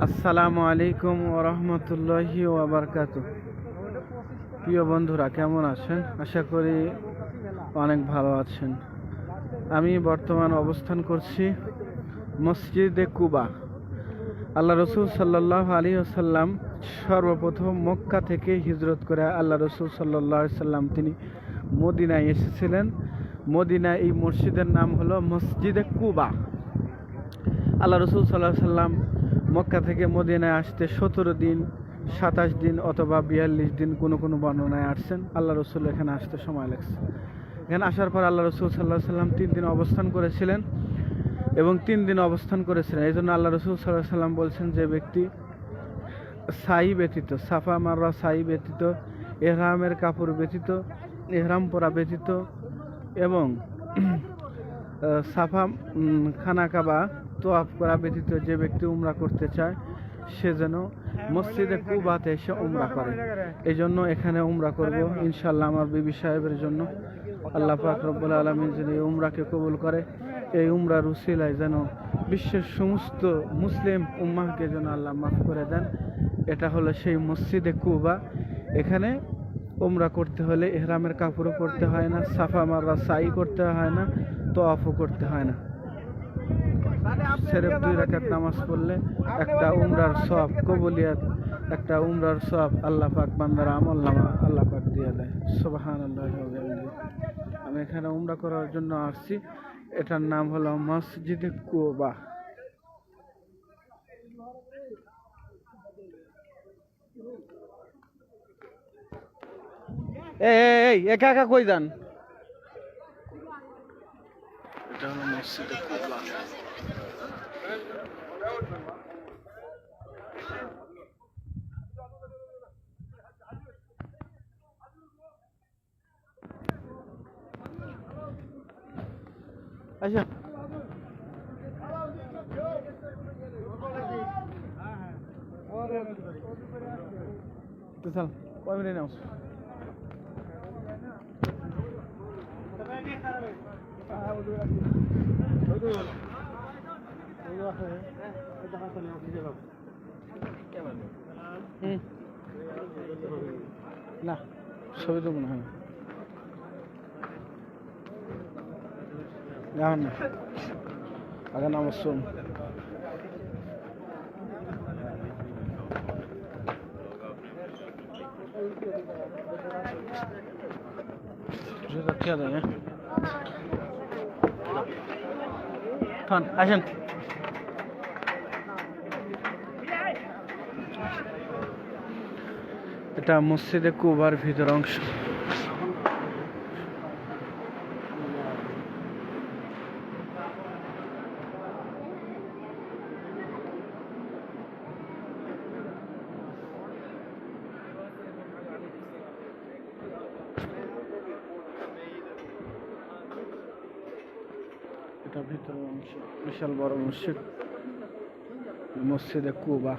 আসসালামু আলাইকুম ওয়া রাহমাতুল্লাহি ওয়া বারাকাতুহু। প্রিয় বন্ধুরা, কেমন আছেন? আশা করি অনেক ভালো আছেন। আমি বর্তমান অবস্থান করছি মসজিদে কুবা। আল্লাহ রসুল সাল্লাল্লাহু আলাইহি ওয়াসাল্লাম সর্বপ্রথম মক্কা থেকে হিজরত করে আল্লাহ রসুল সাল্লাল্লাহু আলাইহি ওয়াসাল্লাম তিনি মদিনায় এসেছিলেন। মদিনায় এই মসজিদের নাম হলো মসজিদে কুবা। আল্লাহ রসুল সাল্লাল্লাহু আলাইহি ওয়াসাল্লাম মক্কা থেকে মদিনায় আসতে 17 দিন, 27 দিন অথবা 42 দিন কোনো বর্ণনায় আসছেন। আল্লাহ রসুল এখানে আসতে সময় লাগছে। এখানে আসার পর আল্লাহ রসুল সাল্লাল্লাহু আলাইহি ওয়াসাল্লাম 3 দিন অবস্থান করেছিলেন এবং 3 দিন অবস্থান করেছিলেন। এই জন্য আল্লাহ রসুল সাল্লাল্লাহু আলাইহি ওয়াসাল্লাম বলছেন, যে ব্যক্তি সাই ব্যতীত, সাফা মারওয়া সাই ব্যতীত, এহরামের কাপড় ব্যতীত, এহরাম পরা ব্যতীত এবং সাফা খানা কাবা তোয়াফ করা ব্যতীত যে ব্যক্তি উমরা করতে চায়, সে যেন মসজিদে কুবাতে এসে উমরা করে। এই জন্য এখানে উমরা করব ইনশাল্লাহ। আমার বিবি সাহেবের জন্য আল্লাহ পাক রব্বুল আলামিন যেন এই উমরাকে কবুল করে, এই উমরার উসিলায় যেন বিশ্বের সমস্ত মুসলিম উম্মাহকে যেন আল্লাহ মাফ করে দেন। এটা হলো সেই মসজিদে কুবা। এখানে উমরা করতে হলে ইহরামের কাপড়ও পরতে হয় না, সাফা মারওয়া সাই করতে হয় না, তোয়াফও করতে হয় না। সেরেফ 2 রাকাত নামাজ পড়লে একটা উমরার সওয়াব কবুলিয়াত, একটা উমরার সওয়াব আল্লাহ পাক বান্দার আমলনামা আল্লাহ পাক দিয়ে দেয়। সুবহানাল্লাহি ওয়া বিহামদিহি। আমি এখানে উমরা করার জন্য আসছি। এটার নাম হলো মসজিদে কুবা। এই একা একা কই যান? এটা হলো মসজিদে কুবা। আচ্ছা, চল কয় মিনিট নাও। না, ছবি তো মনে হয় না, আগে নামাজ শুন। আসেন। এটা মসজিদে কুবার ভিতর অংশ। এটা ভিতরের অংশ, বিশাল বড় মসজিদ, মসজিদে কুবা।